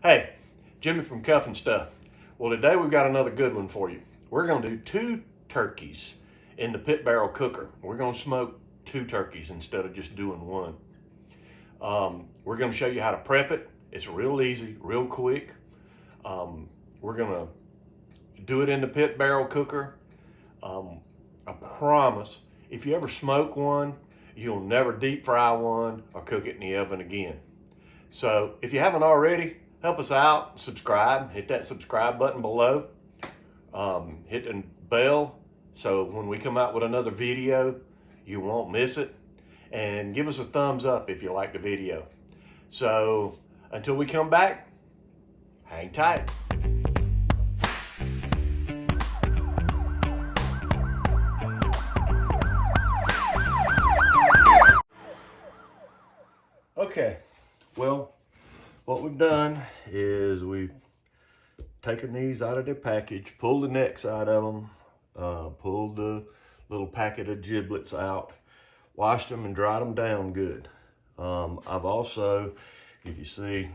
Hey, Jimmy from Cuff and Stuff. Well, today we've got another good one for you. We're gonna do 2 turkeys in the pit barrel cooker. We're gonna smoke 2 turkeys instead of just doing one. We're gonna show you how to prep it. It's real easy, real quick. We're gonna do it in the pit barrel cooker. I promise, if you ever smoke one, you'll never deep fry one or cook it in the oven again. So if you haven't already, help us out, subscribe, hit that subscribe button below, hit the bell so when we come out with another video, you won't miss it, and give us a thumbs up if you like the video. So until we come back, hang tight. Okay, well, what we've done is we've taken these out of their package, pulled the necks out of them, pulled the little packet of giblets out, washed them and dried them down good. I've also, if you see,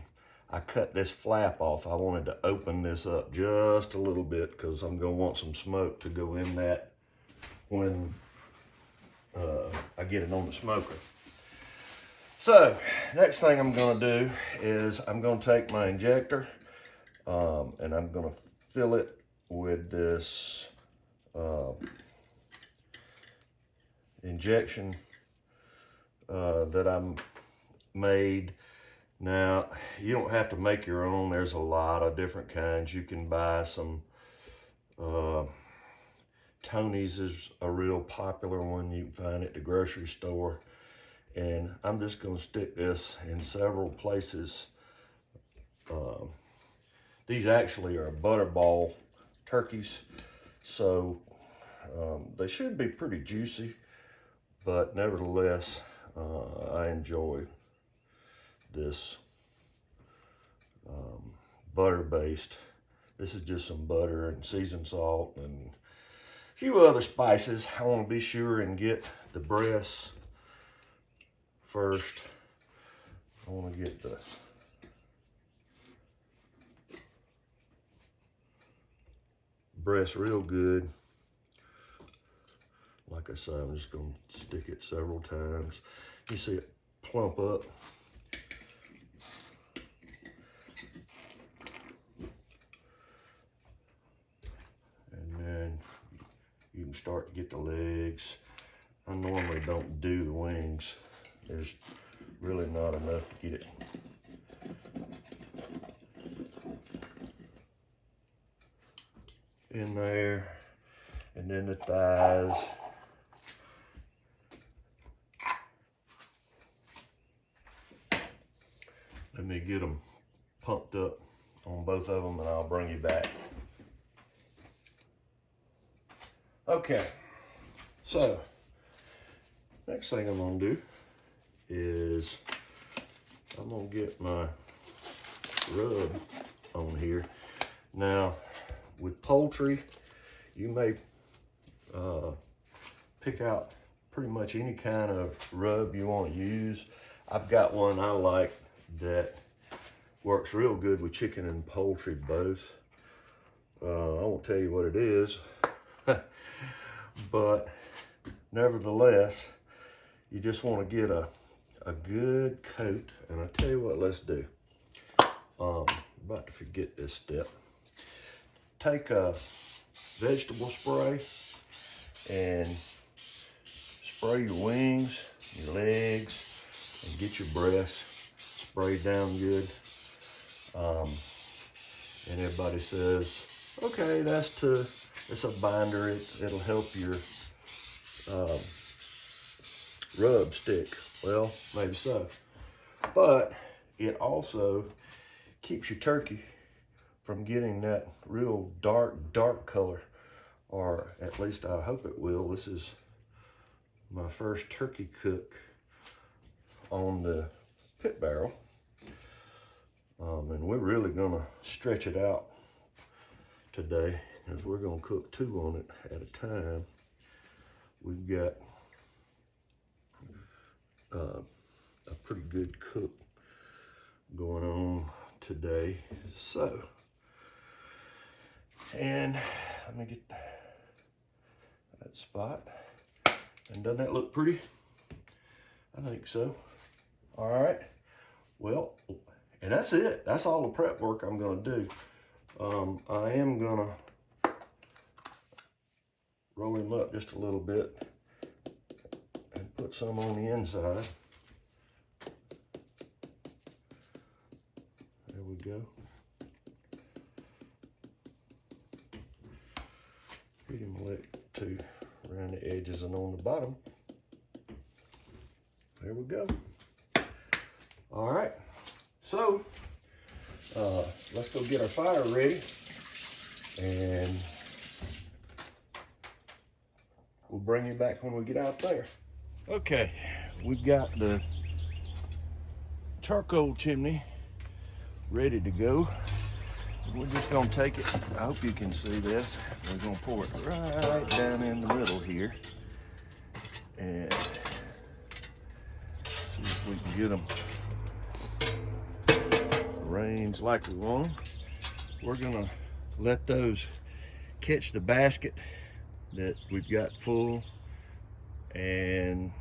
I cut this flap off. I wanted to open this up just a little bit because I'm gonna want some smoke to go in that when I get it on the smoker. So, next thing I'm gonna do is I'm gonna take my injector and I'm gonna fill it with this injection that I'm made. Now, you don't have to make your own. There's a lot of different kinds. You can buy some, Tony's is a real popular one. You can find at the grocery store. And I'm just going to stick this in several places. These actually are butterball turkeys, so they should be pretty juicy, but nevertheless, I enjoy this butter-based. This is just some butter and seasoned salt and a few other spices. I want to be sure and get the breasts first. I want to get the breast real good. Like I said, I'm just going to stick it several times. You see it plump up. And then you can start to get the legs. I normally don't do the wings. There's really not enough to get it in there. And then the thighs. Let me get them pumped up on both of them and I'll bring you back. Okay, so next thing I'm gonna do is I'm gonna get my rub on here. Now, with poultry, you may pick out pretty much any kind of rub you want to use. I've got one I like that works real good with chicken and poultry both. I won't tell you what it is, but nevertheless, you just want to get a good coat. And I tell you what, let's do. About to forget this step. Take a vegetable spray and spray your wings, your legs, and get your breasts sprayed down good. And everybody says, okay, it's a binder. It'll help your rub stick. Well, maybe so. But it also keeps your turkey from getting that real dark color, or at least I hope it will. This is my first turkey cook on the pit barrel. And we're really gonna stretch it out today because we're gonna cook 2 on it at a time. We've got a pretty good cook going on today. So, and let me get that spot. And doesn't that look pretty? I think so. All right. Well, and that's it. That's all the prep work I'm gonna do. I am gonna roll him up just a little bit and put some on the inside. There we go. Hit him a lick too around the edges and on the bottom. There we go. All right, so let's go get our fire ready, and we'll bring you back when we get out there. Okay, we've got the charcoal chimney ready to go. We're just gonna take it, I hope you can see this. We're gonna pour it right down in the middle here and see if we can get them arranged like we want them. We're gonna let those catch the basket that we've got full, and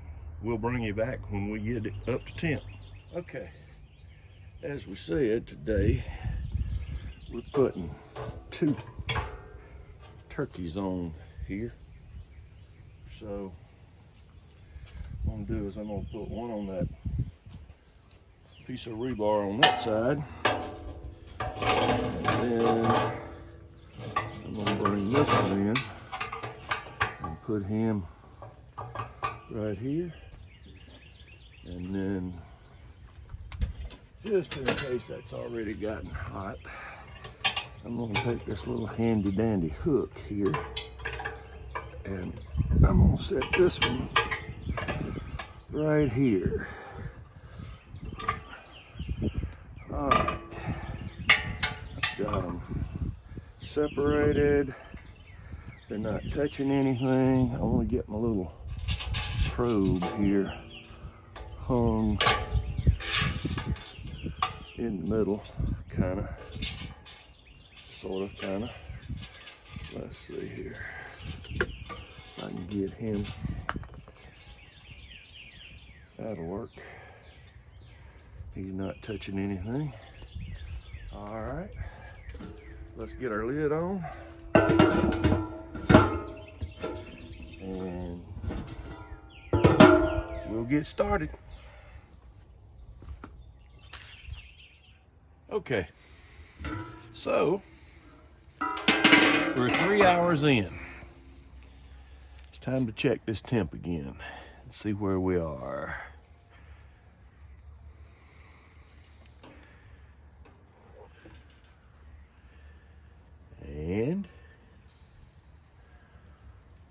we'll bring you back when we get it up to temp. Okay, as we said today, we're putting 2 turkeys on here. So what I'm gonna do is I'm gonna put one on that piece of rebar on that side, and then I'm gonna bring this one in and put him right here, and then just in case that's already gotten hot, I'm gonna take this little handy dandy hook here, and I'm gonna set this one right here. All right, I've got them separated. They're not touching anything. I want to get my little probe here hung in the middle, kind of. Sort of, kind of. Let's see here. If I can get him. That'll work. He's not touching anything. All right. Let's get our lid on. And we'll get started. Okay. So, we're 3 hours in. It's time to check this temp again and see where we are. And,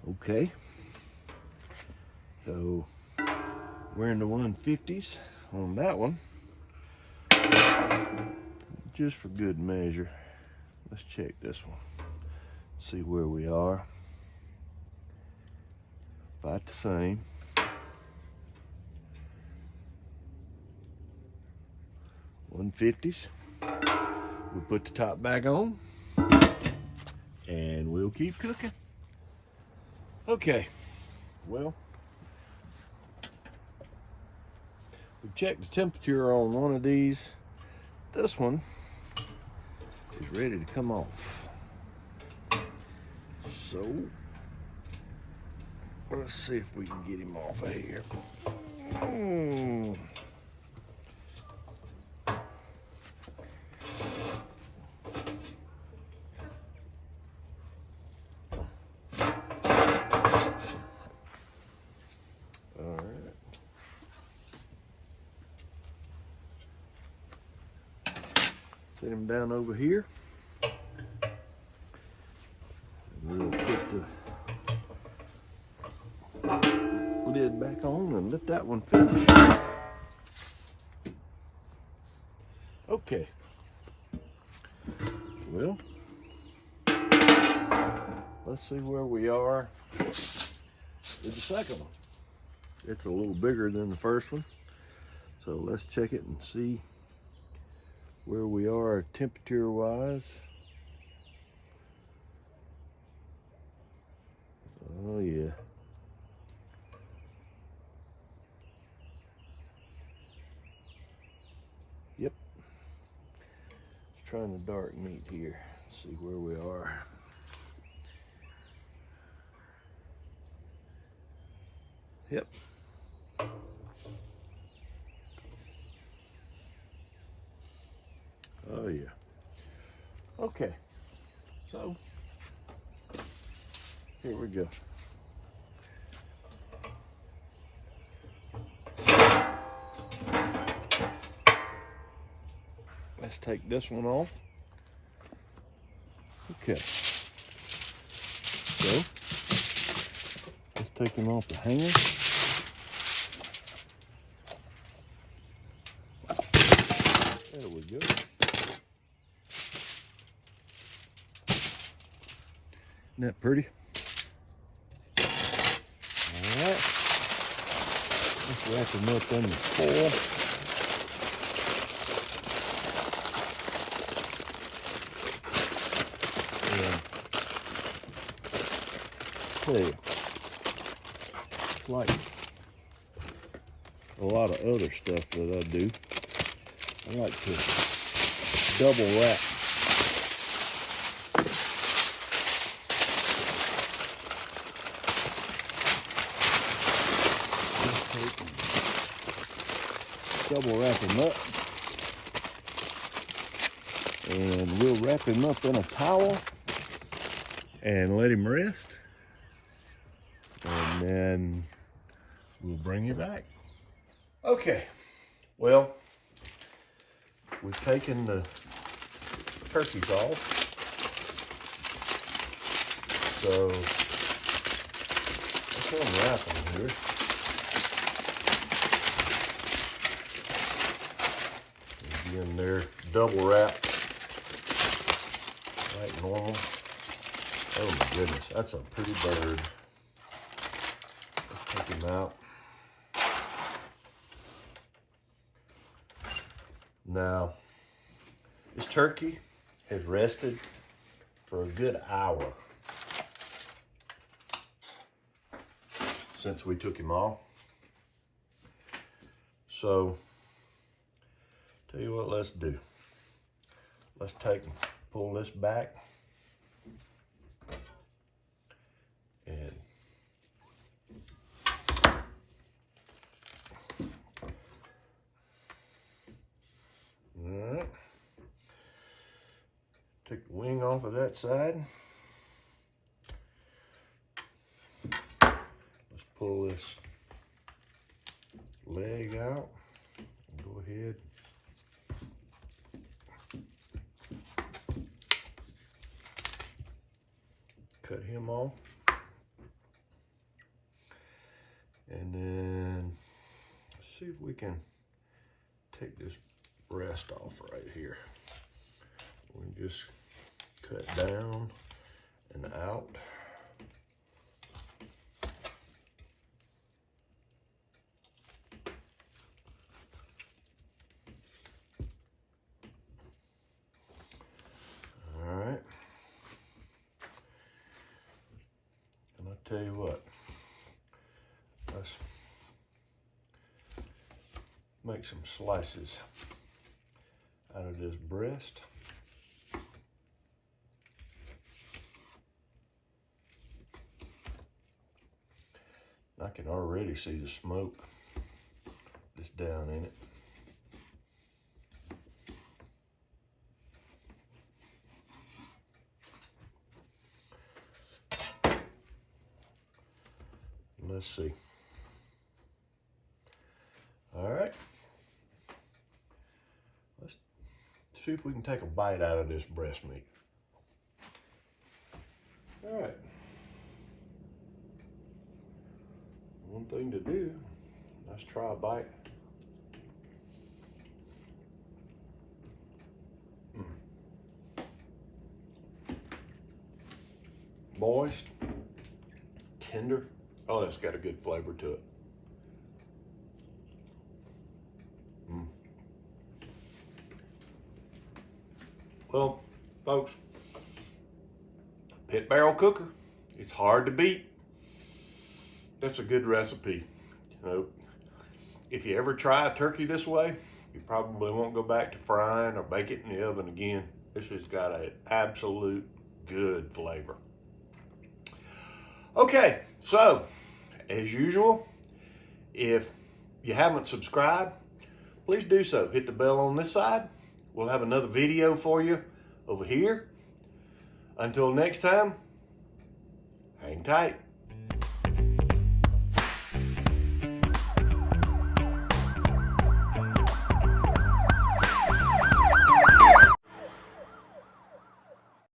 okay. So, we're in the 150s on that one. Just for good measure, let's check this one. See where we are. About the same. $150s. We'll put the top back on, and we'll keep cooking. Okay, well, we've checked the temperature on one of these. This one is ready to come off. So let's see if we can get him off of here. All right. Set him down over here. We'll put the lid back on and let that one finish. Okay. Well, let's see where we are with the second one. It's a little bigger than the first one, so let's check it and see where we are temperature wise. Oh yeah. Yep. Let's try the dark meat here. See where we are. Yep. Oh yeah. Okay. So here we go. Let's take this one off. Okay. So let's take him off the hanger. There we go. Isn't that pretty? All right. Let's wrap him up in the foil. Tell you, it's like a lot of other stuff that I do. I like to double wrap. Double wrap him up, and we'll wrap him up in a towel and let him rest, and then we'll bring you back. Okay, well, we've taken the turkeys off, so let's unwrap them here. Again, they're double wrapped like normal. Oh my goodness, that's a pretty bird. Let's take him out. Now, this turkey has rested for a good hour since we took him off. So, tell you what, let's do. Let's pull this back and all right. Take the wing off of that side. Let's pull this leg out and go ahead. Cut him off. And then let's see if we can take this breast off right here. We just cut down and out. All right. And I'll tell you what, let's make some slices out of this breast. I can already see the smoke that's down in it. Let's see. All right. Let's see if we can take a bite out of this breast meat. All right. One thing to do, let's try a bite. Moist, tender. Oh, that's got a good flavor to it. Well, folks, Pit Barrel Cooker, it's hard to beat. That's a good recipe. You know, if you ever try a turkey this way, you probably won't go back to frying or bake it in the oven again. This has got an absolute good flavor. Okay, so as usual, if you haven't subscribed, please do so. Hit the bell on this side. We'll have another video for you over here. Until next time, hang tight.